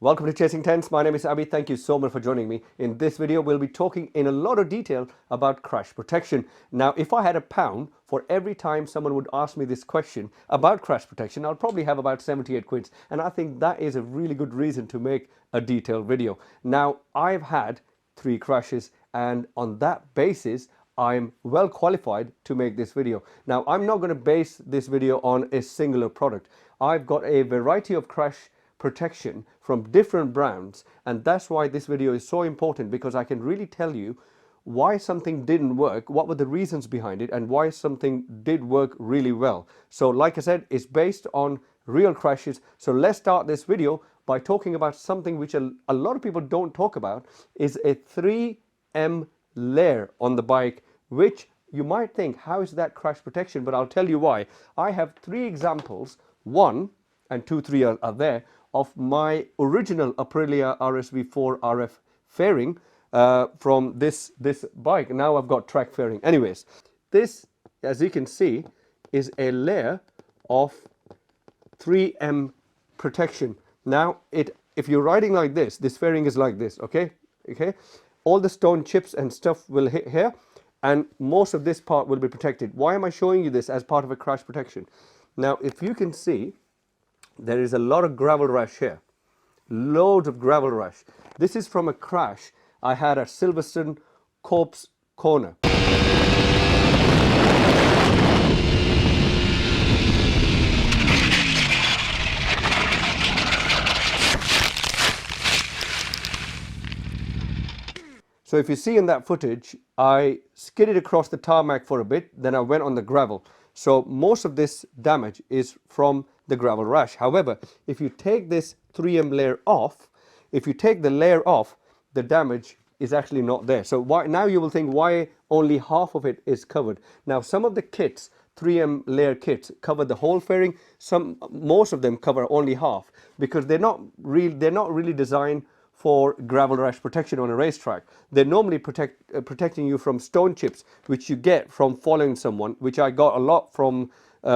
Welcome to Chasing Tents. My name is Abhi. Thank you so much for joining me. In this video, we'll be talking in a lot of detail about crash protection. Now, if I had a pound for every time someone would ask me this question about crash protection, I'll probably have about 78 quids. And I think that is a really good reason to make a detailed video. Now, I've had 3 crashes, and on that basis, I'm well qualified to make this video. Now, I'm not going to base this video on a singular product. I've got a variety of crash protection from different brands, and that's why this video is so important, because I can really tell you why something didn't work, what were the reasons behind it, and why something did work really well. So like I said, it's based on real crashes. So let's start this video by talking about something which a lot of people don't talk about, is a 3M layer on the bike, which you might think, how is that crash protection? But I'll tell you why. I have 3 examples, 1 and 2, 3 are there, of my original Aprilia RSV4 RF fairing from this bike. Now I've got track fairing. Anyways, this, as you can see, is a layer of 3M protection. Now, if you're riding like this fairing is like this, okay? All the stone chips and stuff will hit here, and most of this part will be protected. Why am I showing you this as part of a crash protection? Now, if you can see, there is a lot of gravel rash here, loads of gravel rash. This is from a crash I had at Silverstone Corpse Corner. So if you see in that footage, I skidded across the tarmac for a bit, then I went on the gravel. So most of this damage is from the gravel rash. However, if you take this 3M layer off, if you take the layer off, the damage is actually not there. So now you will think, why only half of it is covered? Now, some of the kits, 3M layer kits, cover the whole fairing. Most of them cover only half, because they're not really designed for gravel rash protection on a racetrack. They're normally protecting you from stone chips, which you get from following someone, which I got a lot from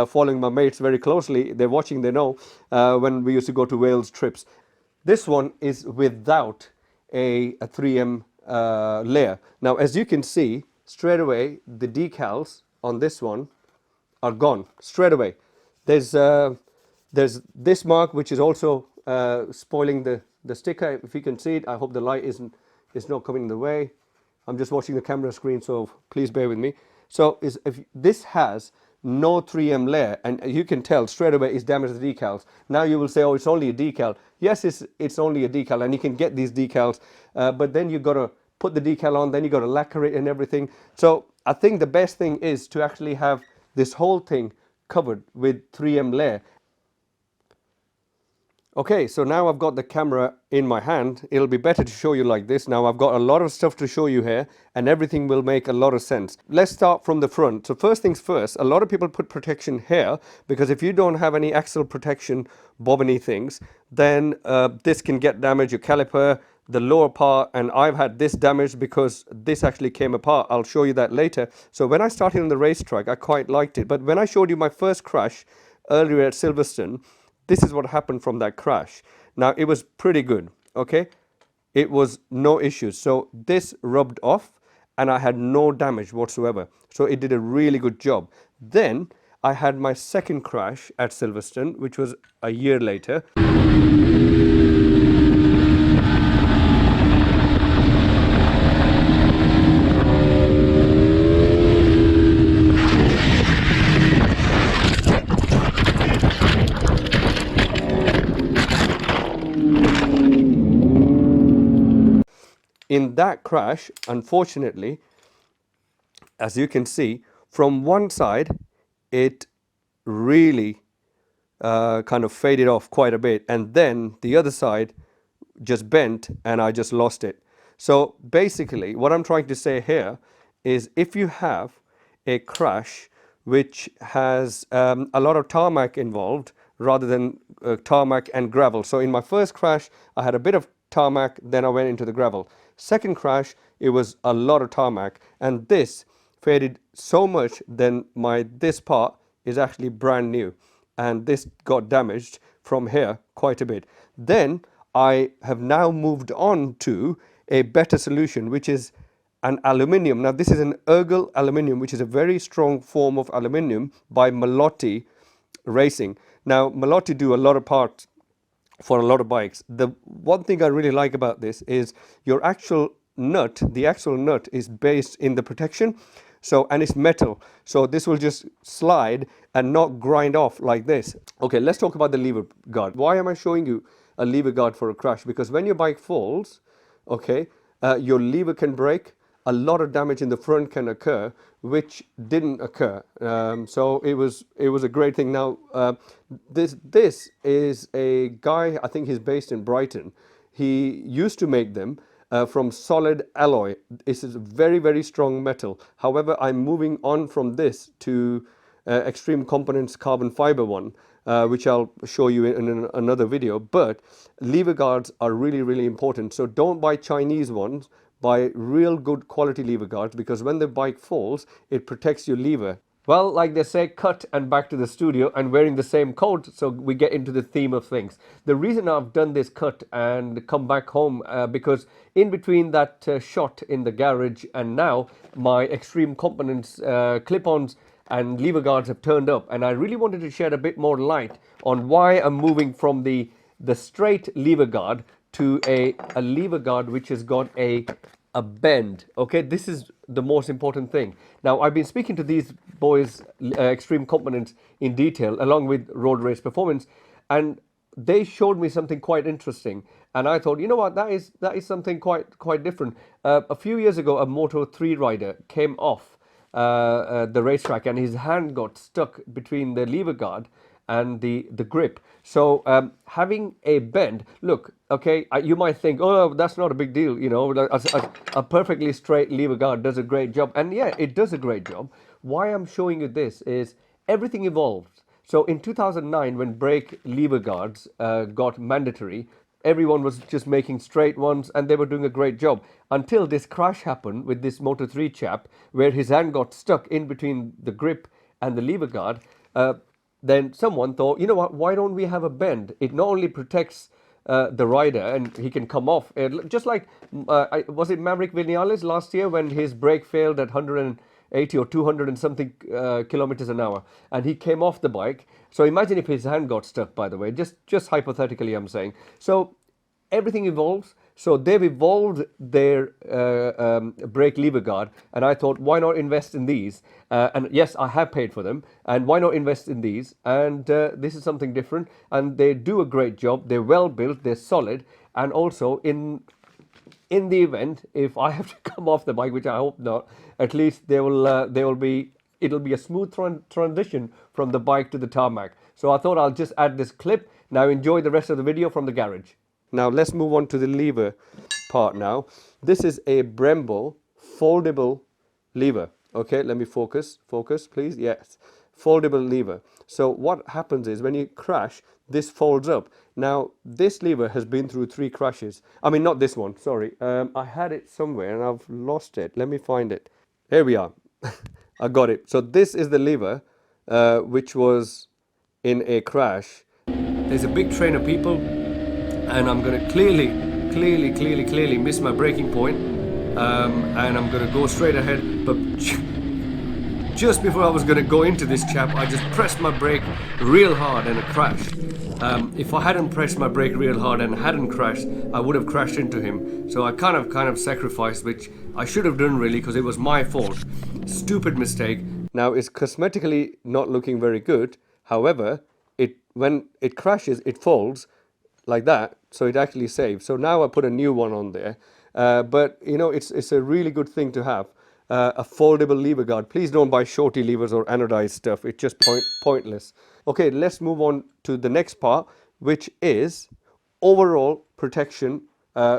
following my mates very closely. They're watching, they know, when we used to go to Wales trips. This one is without a 3M layer. Now, as you can see, straight away, the decals on this one are gone, straight away. There's this mark, which is also spoiling the sticker. If you can see it, I hope the light is not coming in the way. I'm just watching the camera screen, so please bear with me. So if this has no 3M layer, and you can tell straight away it's damaged the decals. Now you will say, oh, it's only a decal. Yes, it's only a decal, and you can get these decals, but then you've got to put the decal on, then you've got to lacquer it and everything. So I think the best thing is to actually have this whole thing covered with 3M layer. Okay, so now I've got the camera in my hand. It'll be better to show you like this. Now I've got a lot of stuff to show you here, and everything will make a lot of sense. Let's start from the front. So first things first, a lot of people put protection here, because if you don't have any axle protection, bobbiny things, then this can get damaged, your caliper, the lower part, and I've had this damaged because this actually came apart. I'll show you that later. So when I started on the racetrack, I quite liked it. But when I showed you my first crash earlier at Silverstone, this is what happened from that crash. Now, it was pretty good, okay? It was no issues. So this rubbed off, and I had no damage whatsoever. So it did a really good job. Then I had my second crash at Silverstone, which was a year later. In that crash, unfortunately, as you can see, from one side, it really kind of faded off quite a bit. And then the other side just bent, and I just lost it. So basically, what I'm trying to say here is, if you have a crash which has a lot of tarmac involved rather than tarmac and gravel. So in my first crash, I had a bit of tarmac, then I went into the gravel. Second crash, it was a lot of tarmac, and this faded so much, then this part is actually brand new, and this got damaged from here quite a bit. Then I have now moved on to a better solution, which is an aluminium. Now this is an ergal aluminium, which is a very strong form of aluminium by Melloti Racing. Now Melloti do a lot of parts for a lot of bikes. The one thing I really like about this is your actual nut, the actual nut is based in the protection. So, and it's metal. So this will just slide and not grind off like this. Okay, let's talk about the lever guard. Why am I showing you a lever guard for a crash? Because when your bike falls, okay, your lever can break. A lot of damage in the front can occur, which didn't occur. So it was a great thing. Now, this is a guy, I think he's based in Brighton. He used to make them from solid alloy. This is very, very strong metal. However, I'm moving on from this to Extreme Components carbon fiber one, which I'll show you in another video. But lever guards are really, really important. So don't buy Chinese ones. Buy real good quality lever guards, because when the bike falls, it protects your lever. Well, like they say, cut and back to the studio and wearing the same coat, so we get into the theme of things. The reason I've done this cut and come back home, because in between that shot in the garage and now, my Extreme Components clip-ons and lever guards have turned up, and I really wanted to shed a bit more light on why I'm moving from the straight lever guard to a lever guard which has got a bend. Okay, this is the most important thing. Now, I've been speaking to these boys, Extreme Components, in detail, along with Road Race Performance, and they showed me something quite interesting. And I thought, you know what, that is something quite different. A few years ago, a Moto 3 rider came off the racetrack, and his hand got stuck between the lever guard and the grip. So having a bend, look, okay, you might think, oh, that's not a big deal, you know, a perfectly straight lever guard does a great job. And yeah, it does a great job. Why I'm showing you this is everything evolved. So in 2009, when brake lever guards got mandatory, everyone was just making straight ones and they were doing a great job, until this crash happened with this Moto 3 chap, where his hand got stuck in between the grip and the lever guard. Then someone thought, you know what, why don't we have a bend? It not only protects the rider and he can come off, just like, was it Maverick Vinales last year when his brake failed at 180 or 200 and something kilometers an hour, and he came off the bike. So imagine if his hand got stuck, by the way, just hypothetically I'm saying. So everything evolves. So they've evolved their brake lever guard, and I thought, why not invest in these? And yes, I have paid for them, and why not invest in these? And this is something different, and they do a great job. They're well built, they're solid, and also in the event if I have to come off the bike, which I hope not, at least it'll be a smooth transition from the bike to the tarmac. So I thought I'll just add this clip. Now enjoy the rest of the video from the garage. Now let's move on to the lever part now. This is a Brembo foldable lever. Okay, let me focus please. Yes, foldable lever. So what happens is when you crash, this folds up. Now this lever has been through 3 crashes. I mean, not this one, sorry. I had it somewhere and I've lost it. Let me find it. Here we are. I got it. So this is the lever which was in a crash. There's a big train of people, and I'm going to clearly miss my braking point, and I'm going to go straight ahead. But just before I was going to go into this chap, I just pressed my brake real hard and it crashed. If I hadn't pressed my brake real hard and hadn't crashed, I would have crashed into him. So I kind of sacrificed, which I should have done really, because it was my fault. Stupid mistake. Now it's cosmetically not looking very good. However, when it crashes, it folds like that, so it actually saves. So now I put a new one on there, but you know, it's a really good thing to have a foldable lever guard. Please don't buy shorty levers or anodized stuff. It's just pointless. Okay, let's move on to the next part, which is overall protection,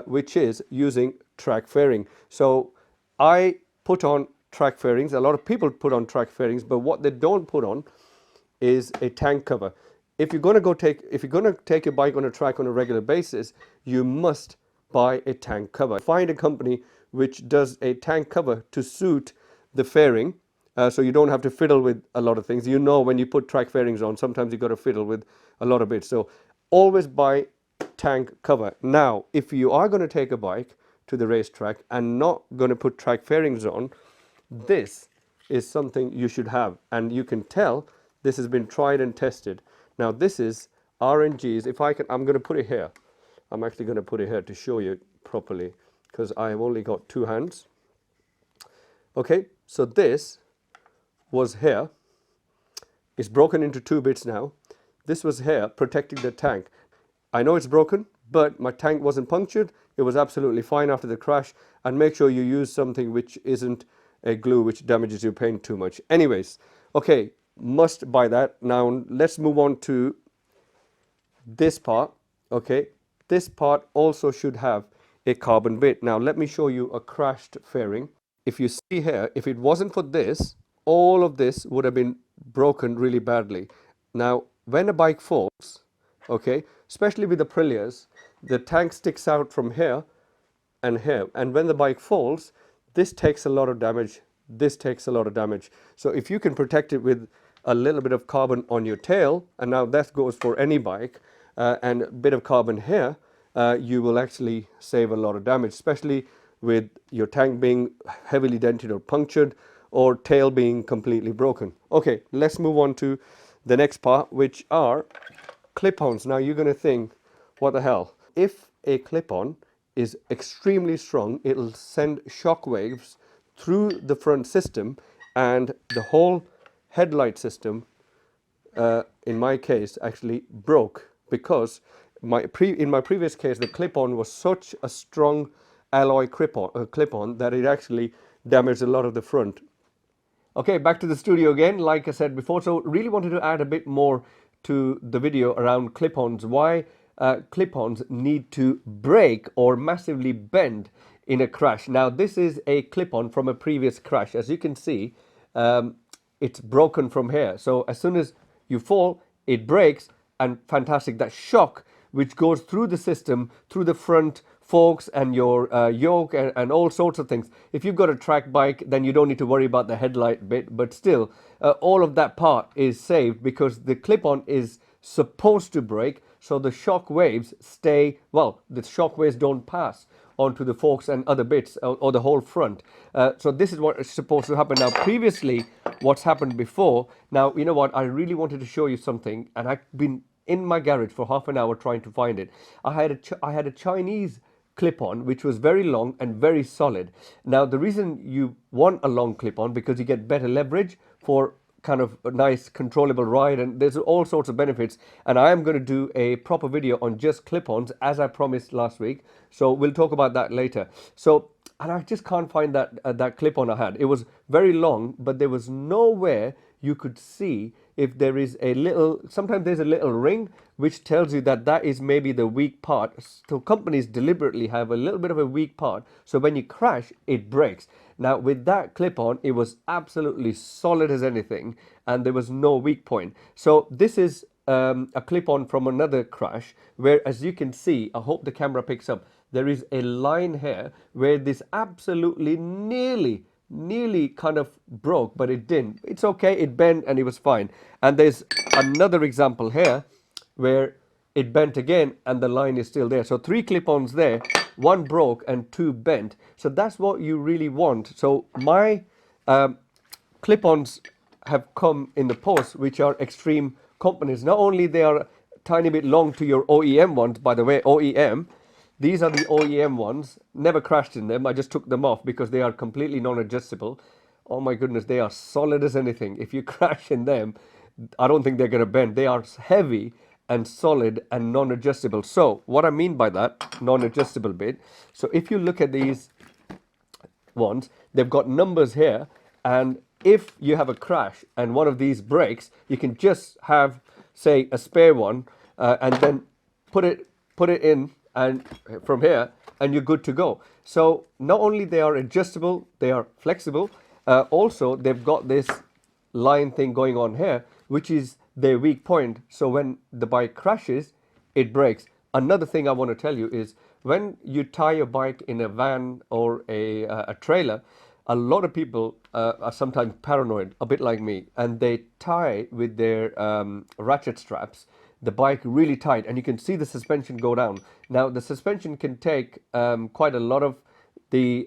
which is using track fairing. So I put on track fairings. A lot of people put on track fairings, but what they don't put on is a tank cover. If you're going to take your bike on a track on a regular basis, you must buy a tank cover. Find a company which does a tank cover to suit the fairing, so you don't have to fiddle with a lot of things. You know, when you put track fairings on, sometimes you got to fiddle with a lot of bits. So always buy tank cover. Now, if you are going to take a bike to the racetrack and not going to put track fairings on, this is something you should have, and you can tell this has been tried and tested. Now, this is R&G's. If I can, I'm going to put it here. I'm actually going to put it here to show you properly, because I have only got two hands. Okay, so this was here. It's broken into two bits now. This was here protecting the tank. I know it's broken, but my tank wasn't punctured. It was absolutely fine after the crash. And make sure you use something which isn't a glue which damages your paint too much. Anyways, okay, must buy that. Now let's move on to this part. Okay, this part also should have a carbon bit. Now let me show you a crashed fairing. If you see here, if it wasn't for this, all of this would have been broken really badly. Now, when a bike falls, okay, especially with the Aprilias, the tank sticks out from here and here. And when the bike falls, this takes a lot of damage. This takes a lot of damage. So if you can protect it with a little bit of carbon on your tail, and now that goes for any bike, and a bit of carbon here, you will actually save a lot of damage, especially with your tank being heavily dented or punctured, or tail being completely broken. Okay, let's move on to the next part, which are clip-ons. Now you're going to think, what the hell? If a clip-on is extremely strong, it'll send shock waves through the front system, and the whole headlight system, in my case, actually broke, because in my previous case, the clip-on was such a strong alloy clip-on that it actually damaged a lot of the front. Okay, back to the studio again, like I said before. So really wanted to add a bit more to the video around clip-ons. Why clip-ons need to break or massively bend in a crash. Now this is a clip-on from a previous crash. As you can see, it's broken from here. So as soon as you fall, it breaks, and fantastic. That shock which goes through the system, through the front forks and your yoke and all sorts of things. If you've got a track bike, then you don't need to worry about the headlight bit, but still, all of that part is saved because the clip-on is supposed to break, so the shock waves stay, well, the shock waves don't pass onto the forks and other bits, or the whole front. So this is what is supposed to happen. Now, previously, what's happened before, now, you know what, I really wanted to show you something, and I've been in my garage for half an hour trying to find it. I had a Chinese clip-on which was very long and very solid. Now the reason you want a long clip-on, because you get better leverage for kind of a nice controllable ride, and there's all sorts of benefits, and I am going to do a proper video on just clip-ons as I promised last week, so we'll talk about that later. So, and I just can't find that clip-on I had. It was very long, but there was nowhere you could see if there is a little, sometimes there's a little ring which tells you that that is maybe the weak part. So companies deliberately have a little bit of a weak part, so when you crash, it breaks. Now with that clip-on, it was absolutely solid as anything, and there was no weak point. So this is a clip-on from another crash, where, as you can see, I hope the camera picks up, there is a line here where this absolutely nearly kind of broke, but it didn't. It's okay, it bent and it was fine. And there's another example here where it bent again and the line is still there. So 3 clip-ons there, 1 broke and 2 bent. So that's what you really want. So my clip-ons have come in the post, which are extreme companies. Not only they are a tiny bit long to your OEM ones, by the way, OEM, these are the OEM ones. Never crashed in them. I just took them off because they are completely non-adjustable. Oh my goodness, they are solid as anything. If you crash in them, I don't think they're going to bend. They are heavy and solid and non-adjustable. So what I mean by that, non-adjustable bit, so if you look at these ones, they've got numbers here, and if you have a crash and one of these breaks, you can just have, say, a spare one, and then put it in, and from here, and you're good to go. So not only they are adjustable, they are flexible, also they've got this line thing going on here, which is their weak point. So when the bike crashes, it breaks. Another thing I want to tell you is, when you tie your bike in a van or a trailer, a lot of people are sometimes paranoid, a bit like me, and they tie with their ratchet straps, the bike really tight, and you can see the suspension go down. Now the suspension can take quite a lot of the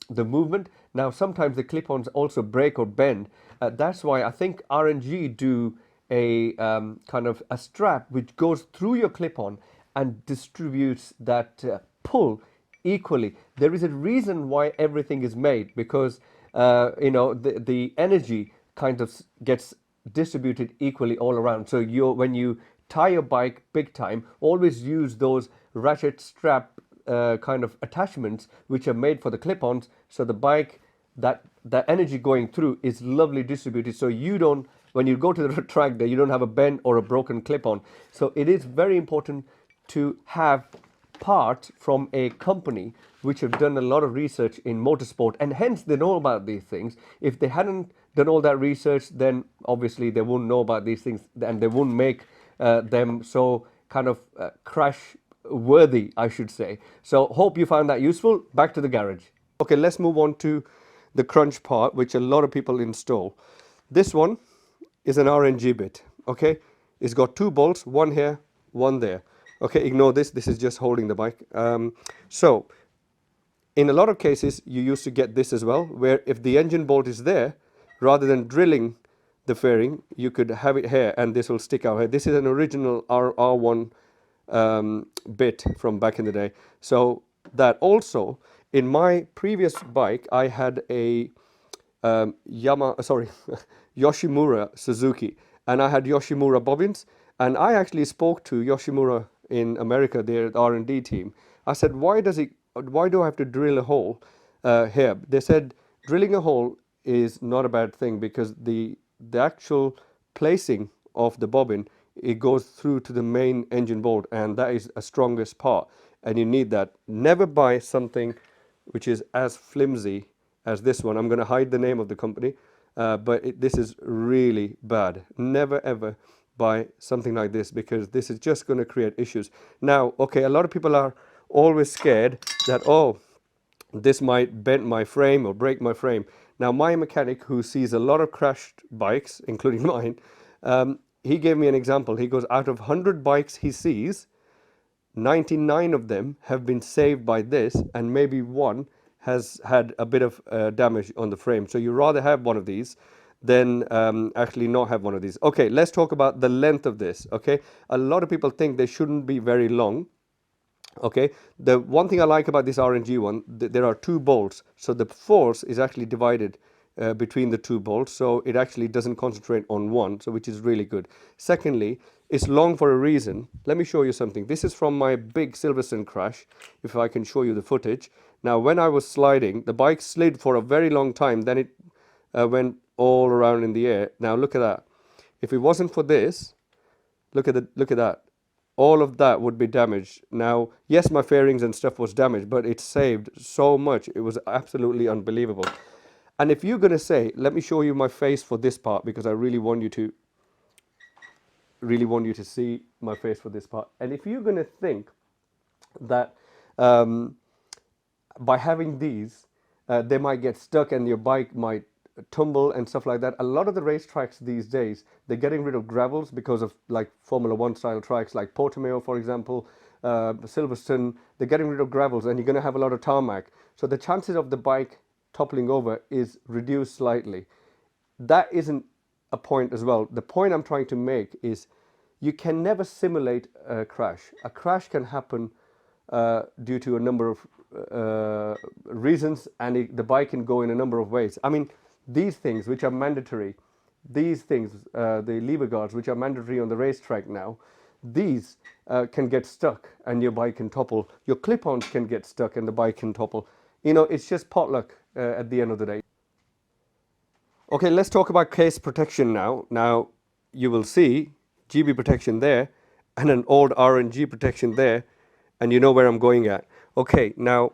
movement. Now sometimes the clip-ons also break or bend. That's why I think R&G do a kind of a strap which goes through your clip-on and distributes that pull equally. There is a reason why everything is made, because you know, the energy kind of gets distributed equally all around. So when you tie your bike big time, always use those ratchet strap kind of attachments which are made for the clip-ons, so the bike, that energy going through is lovely distributed, so you don't, when you go to the track there, you don't have a bend or a broken clip-on. So it is very important to have parts from a company which have done a lot of research in motorsport, and hence they know about these things. If they hadn't done all that research, then obviously they wouldn't know about these things, and they wouldn't make them so kind of crash worthy, I should say. So hope you found that useful. Back to the garage. Okay, let's move on to the crunch part, which a lot of people install. This one is an R&G bit. Okay, it's got two bolts, one here, one there. Okay, ignore this, this is just holding the bike. So in a lot of cases you used to get this as well, where if the engine bolt is there, rather than drilling the fairing, you could have it here and this will stick out here. This is an original R1 bit from back in the day. So that also, in my previous bike I had a Yoshimura Suzuki, and I had Yoshimura bobbins, and I actually spoke to Yoshimura in America, their R&D team. I said, why do I have to drill a hole here? They said drilling a hole is not a bad thing, because the actual placing of the bobbin, it goes through to the main engine bolt, and that is a strongest part, and you need that. Never buy something which is as flimsy as this one. I'm going to hide the name of the company, but this is really bad. Never ever buy something like this, because this is just going to create issues. Now, okay, a lot of people are always scared that, oh, this might bend my frame or break my frame. Now, my mechanic, who sees a lot of crashed bikes, including mine, he gave me an example. He goes, out of 100 bikes he sees, 99 of them have been saved by this, and maybe one has had a bit of damage on the frame. So you rather have one of these than actually not have one of these. Okay, let's talk about the length of this. Okay, a lot of people think they shouldn't be very long. Okay, the one thing I like about this R&G one, there are two bolts, so the force is actually divided between the two bolts, so it actually doesn't concentrate on one, so which is really good. Secondly, it's long for a reason. Let me show you something. This is from my big Silverstone crash, if I can show you the footage. Now, when I was sliding, the bike slid for a very long time, then it went all around in the air. Now look at that. If it wasn't for this, look at that. All of that would be damaged. Now, yes, my fairings and stuff was damaged, but it saved so much. It was absolutely unbelievable. And if you're going to say, let me show you my face for this part, because I really want you to see my face for this part. And if you're going to think that by having these, they might get stuck and your bike might tumble and stuff like that. A lot of the racetracks these days, they're getting rid of gravels because of like Formula One style tracks like Portimao, for example, Silverstone. They're getting rid of gravels, and you're going to have a lot of tarmac. So the chances of the bike toppling over is reduced slightly. That isn't a point as well. The point I'm trying to make is you can never simulate a crash. A crash can happen due to a number of reasons, and the bike can go in a number of ways. I mean, these things which are mandatory, these things, the lever guards which are mandatory on the racetrack now, these can get stuck and your bike can topple. Your clip-ons can get stuck and the bike can topple. You know, it's just potluck at the end of the day. Okay, let's talk about case protection now. Now, you will see GB protection there and an old R&G protection there, and you know where I'm going at. Okay, now,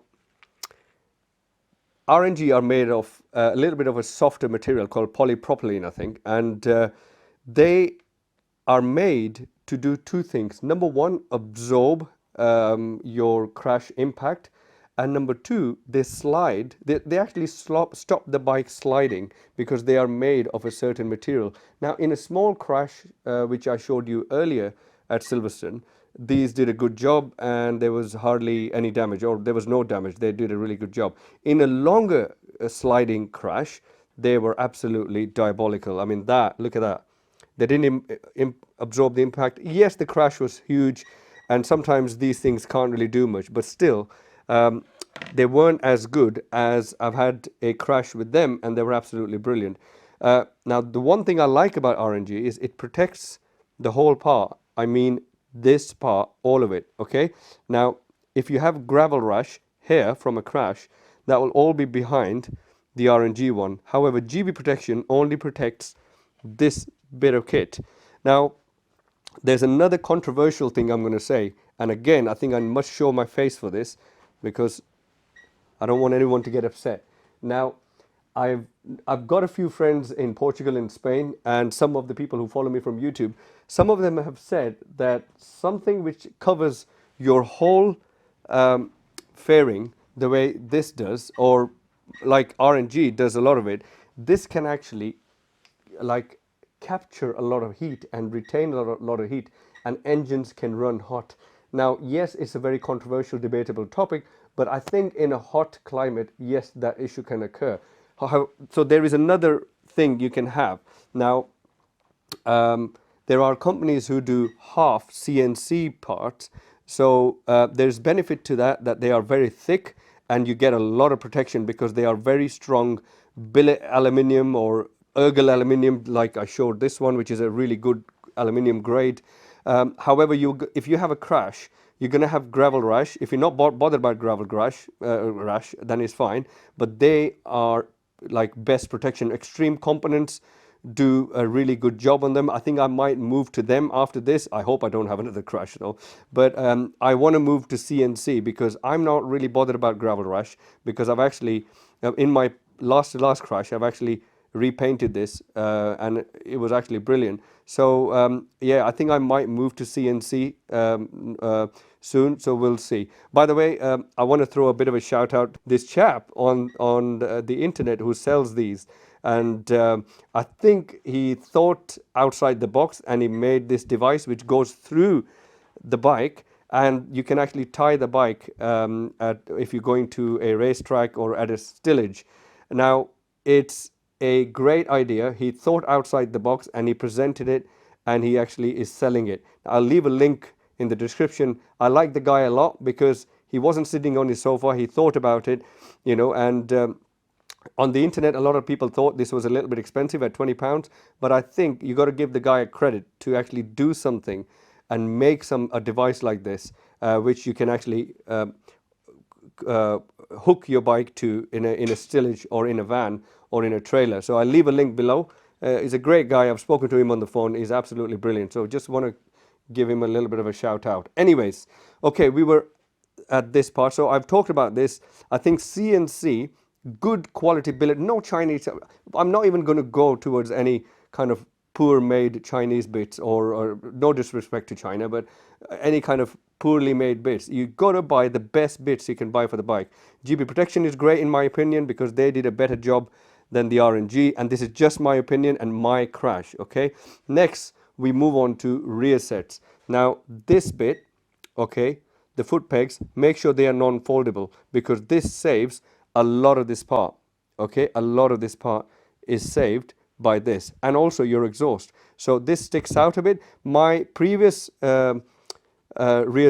R&G are made of a little bit of a softer material called polypropylene, I think, and they are made to do two things. Number one, absorb your crash impact, and number two, they slide. They actually stop the bike sliding because they are made of a certain material. Now, in a small crash, which I showed you earlier, at Silverstone, these did a good job and there was hardly any damage, or there was no damage. They did a really good job. In a longer sliding crash, they were absolutely diabolical. I mean, look at that. They didn't absorb the impact. Yes, the crash was huge, and sometimes these things can't really do much, but still, they weren't as good as I've had a crash with them, and they were absolutely brilliant. Now, the one thing I like about RNG is it protects the whole part. I mean, this part, all of it, okay? Now, if you have gravel rash here from a crash, that will all be behind the RNG one. However, GB protection only protects this bit of kit. Now, there's another controversial thing I'm going to say, and again, I think I must show my face for this because I don't want anyone to get upset. Now, I've got a few friends in Portugal and Spain, and some of the people who follow me from YouTube, some of them have said that something which covers your whole fairing the way this does, or like RNG does a lot of it, this can actually like capture a lot of heat and retain a lot of heat, and engines can run hot. Now, yes, it's a very controversial, debatable topic, but I think in a hot climate, yes, that issue can occur. So there is another thing you can have. Now, there are companies who do half CNC parts, so there's benefit to that they are very thick and you get a lot of protection because they are very strong billet aluminium or ergal aluminium, like I showed this one, which is a really good aluminium grade. However, if you have a crash, you're going to have gravel rash. If you're not bothered about gravel rash, then it's fine. But they are like best protection. Extreme Components do a really good job on them. I think I might move to them after this. I hope I don't have another crash though. But I want to move to CNC because I'm not really bothered about gravel rash, because I've actually, in my last crash, I've actually repainted this and it was actually brilliant. So yeah, I think I might move to CNC soon, so we'll see. By the way, I want to throw a bit of a shout out. This chap on the internet who sells these, and I think he thought outside the box and he made this device which goes through the bike, and you can actually tie the bike if you're going to a racetrack or at a stillage. Now, it's a great idea. He thought outside the box and he presented it, and he actually is selling it. I'll leave a link in the description. I like the guy a lot because he wasn't sitting on his sofa. He thought about it, you know, and on the internet, a lot of people thought this was a little bit expensive at £20, but I think you got to give the guy a credit to actually do something and make a device like this, which you can actually hook your bike to in a stillage or in a van or in a trailer. So I'll leave a link below. He's a great guy. I've spoken to him on the phone. He's absolutely brilliant. So just want to give him a little bit of a shout out. Anyways, okay, we were at this part. So I've talked about this. I think CNC, good quality billet, no Chinese. I'm not even going to go towards any kind of poor made Chinese bits, or no disrespect to China, but any kind of poorly made bits. You got to buy the best bits you can buy for the bike. GB Protection is great in my opinion because they did a better job than the RNG, and this is just my opinion and my crash. Okay, next we move on to rear sets. Now this bit, okay, the foot pegs, make sure they are non-foldable because this saves a lot of this part. Okay, a lot of this part is saved by this, and also your exhaust. So this sticks out a bit. My previous rear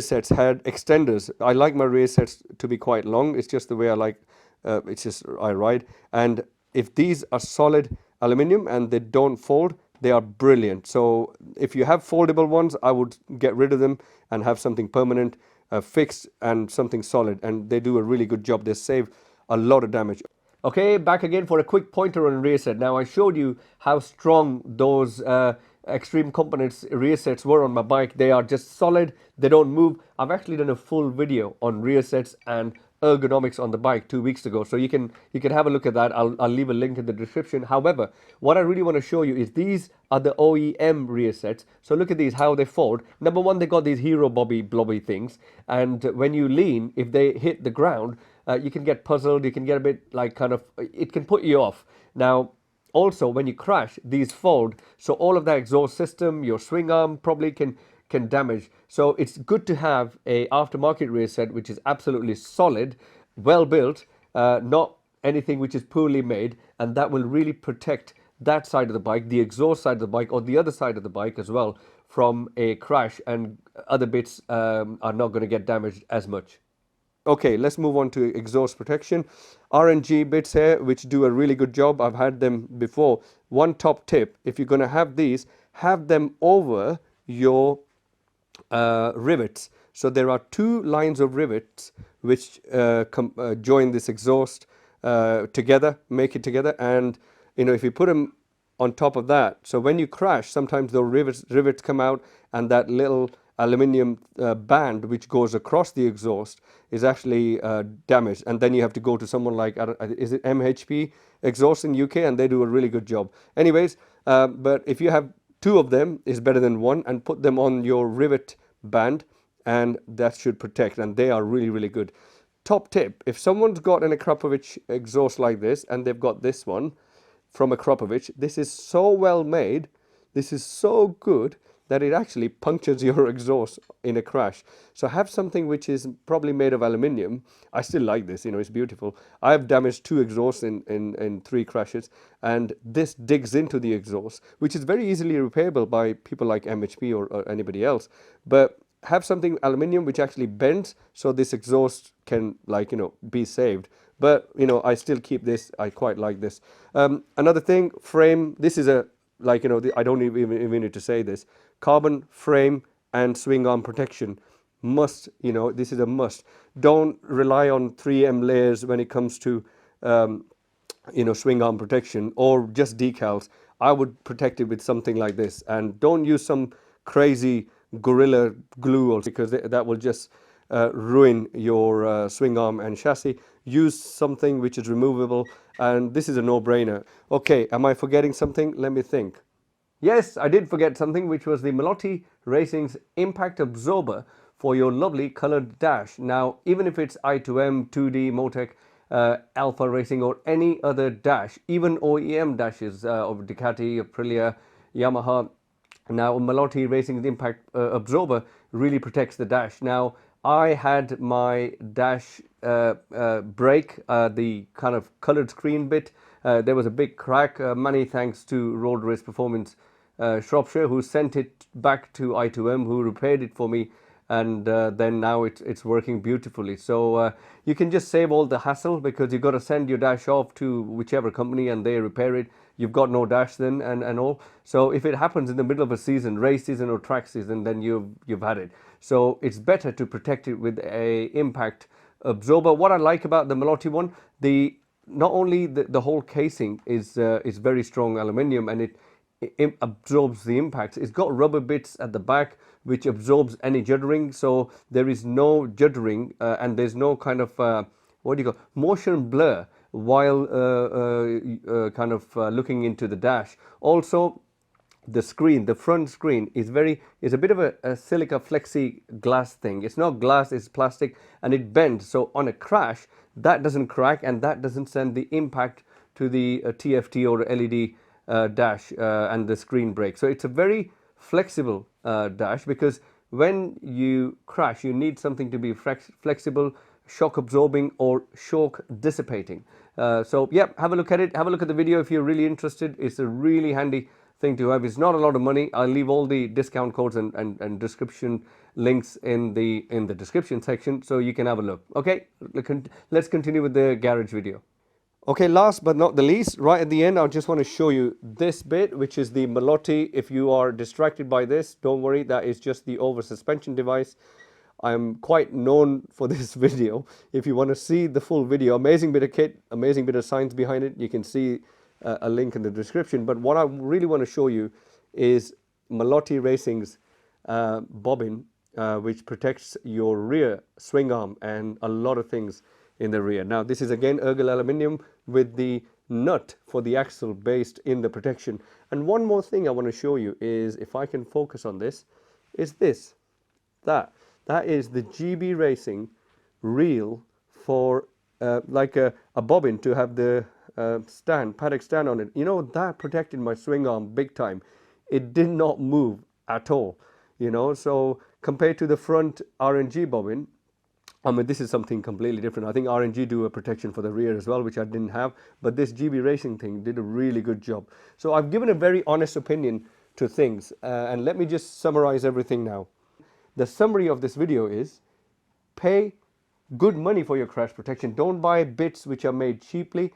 sets had extenders. I like my rear sets to be quite long. It's just the way I like. It's just I ride. And if these are solid aluminium and they don't fold, they are brilliant. So if you have foldable ones, I would get rid of them and have something permanent, fixed, and something solid. And they do a really good job. They save a lot of damage. Okay, back again for a quick pointer on rear set. Now I showed you how strong those Extreme Components rear sets were on my bike. They are just solid, they don't move. I've actually done a full video on rear sets and ergonomics on the bike 2 weeks ago, so you can have a look at that. I'll leave a link in the description. However, what I really want to show you is these are the OEM rear sets. So look at these, how they fold. Number one, they got these hero blobby things, and when you lean, if they hit the ground, you can get puzzled, you can get a bit like kind of, it can put you off. Now, also when you crash, these fold, so all of that exhaust system, your swing arm probably can can damage. So it's good to have a aftermarket rear set which is absolutely solid, well built, not anything which is poorly made, and that will really protect that side of the bike, the exhaust side of the bike, or the other side of the bike as well, from a crash, and other bits are not going to get damaged as much. Okay, let's move on to exhaust protection. R&G bits here, which do a really good job. I've had them before. One top tip, if you're going to have these, have them over your rivets. So there are two lines of rivets which join this exhaust together, make it together. And, you know, if you put them on top of that, so when you crash, sometimes the rivets come out, and that little aluminium band which goes across the exhaust is actually damaged, and then you have to go to someone like, is it MHP exhaust in UK, and they do a really good job. Anyways, but if you have two of them, is better than one, and put them on your rivet band, and that should protect, and they are really, really good. Top tip, if someone's got an Akrapovic exhaust like this, and they've got this one from Akrapovic, this is so well made, this is so good, that it actually punctures your exhaust in a crash. So have something which is probably made of aluminium. I still like this, you know, it's beautiful. I've damaged 2 exhausts in 3 crashes, and this digs into the exhaust, which is very easily repairable by people like MHP or anybody else. But have something aluminium which actually bends, so this exhaust can, like, you know, be saved. But, you know, I still keep this. I quite like this. Another thing, frame. This is a, like, you know, I don't even need to say this. Carbon frame and swing arm protection must, you know, this is a must. Don't rely on 3M layers when it comes to, you know, swing arm protection, or just decals. I would protect it with something like this, and don't use some crazy Gorilla glue, because that will just ruin your swing arm and chassis. Use something which is removable, and this is a no-brainer. Okay, am I forgetting something? Let me think. Yes, I did forget something, which was the Melloti Racing's impact absorber for your lovely coloured dash. Now, even if it's I2M, 2D, Motec, Alpha Racing, or any other dash, even OEM dashes of Ducati, Aprilia, Yamaha, now Melloti Racing's impact absorber really protects the dash. Now, I had my dash break, the kind of coloured screen bit. There was a big crack. Many thanks to Road Race Performance Shropshire, who sent it back to I2M, who repaired it for me, and then now it's working beautifully. So you can just save all the hassle, because you've got to send your dash off to whichever company and they repair it. You've got no dash then, and all. So if it happens in the middle of a season, race season or track season, then you've had it. So it's better to protect it with a impact absorber. What I like about the Melloti one, not only the whole casing is very strong aluminium, and it absorbs the impacts. It's got rubber bits at the back which absorbs any juddering, so there is no juddering, and there's no kind of what do you call, motion blur while kind of looking into the dash. Also, the screen, the front screen is a bit of a silica flexi glass thing. It's not glass, it's plastic, and it bends. So on a crash, that doesn't crack, and that doesn't send the impact to the TFT or LED dash and the screen break. So it's a very flexible dash, because when you crash, you need something to be flexible, shock absorbing, or shock dissipating. So yeah, have a look at it. Have a look at the video if you're really interested. It's a really handy thing to have. It's not a lot of money. I'll leave all the discount codes and description links in the description section, so you can have a look. Okay, let's continue with the garage video. Okay, last but not the least, right at the end, I just want to show you this bit, which is the Melloti. If you are distracted by this, don't worry, that is just the OverSuspension device. I'm quite known for this video. If you want to see the full video, amazing bit of kit, amazing bit of science behind it, you can see a link in the description. But what I really want to show you is Melloti Racing's bobbin, which protects your rear swing arm and a lot of things in the rear. Now, this is again ergal aluminium with the nut for the axle based in the protection. And one more thing I want to show you is, if I can focus on this, is this. That is the GB Racing reel for like a bobbin to have the paddock stand on it. You know, that protected my swing arm big time. It did not move at all. you know. So compared to the front RNG bobbin, I mean, this is something completely different. I think RNG do a protection for the rear as well, which I didn't have, but this GB Racing thing did a really good job. So I've given a very honest opinion to things, and let me just summarize everything now. The summary of this video is: pay good money for your crash protection. Don't buy bits which are made cheaply.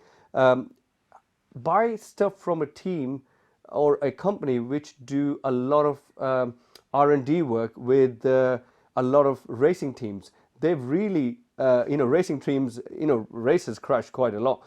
Buy stuff from a team or a company which do a lot of R&D work with a lot of racing teams. They've really, racing teams, races crash quite a lot.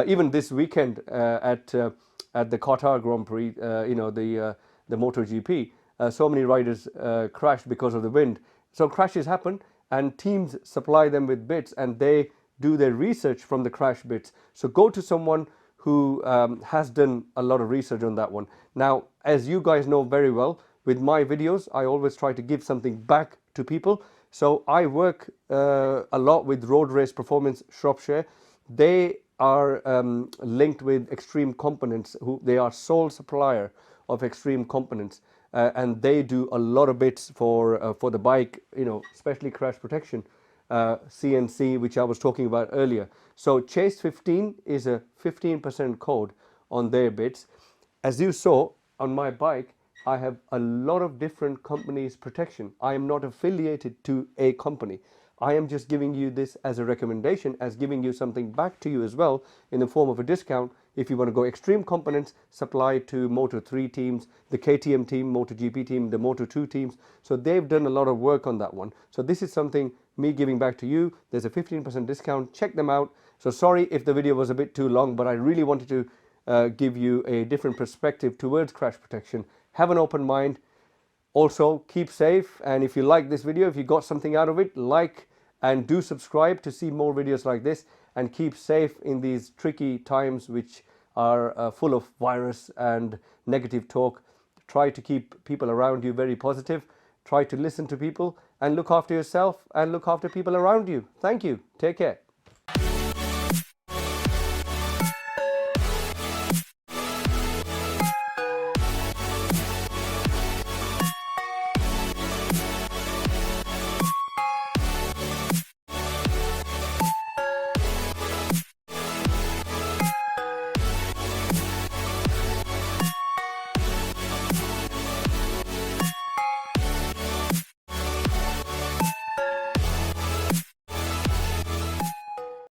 Even this weekend at the Qatar Grand Prix, the MotoGP, so many riders crashed because of the wind. So crashes happen, and teams supply them with bits, and they do their research from the crash bits. So go to someone who has done a lot of research on that one. Now, as you guys know very well, with my videos, I always try to give something back to people. So I work a lot with Road Race Performance Shropshire. They are linked with Extreme Components, who they are sole supplier of Extreme Components, and they do a lot of bits for the bike, especially crash protection, CNC, which I was talking about earlier. So Chase 15 is a 15% code on their bits. As you saw on my bike, I have a lot of different companies' protection. I am not affiliated to a company. I am just giving you this as a recommendation, as giving you something back to you as well in the form of a discount. If you want to go Extreme Components, supply to Moto3 teams, the KTM team, MotoGP team, the Moto2 teams. So they've done a lot of work on that one. So this is something me giving back to you. There's a 15% discount. Check them out. So sorry if the video was a bit too long, but I really wanted to give you a different perspective towards crash protection. Have an open mind. Also, keep safe. And if you like this video, if you got something out of it, like and do subscribe to see more videos like this. And keep safe in these tricky times which are full of virus and negative talk. Try to keep people around you very positive. Try to listen to people and look after yourself and look after people around you. Thank you. Take care.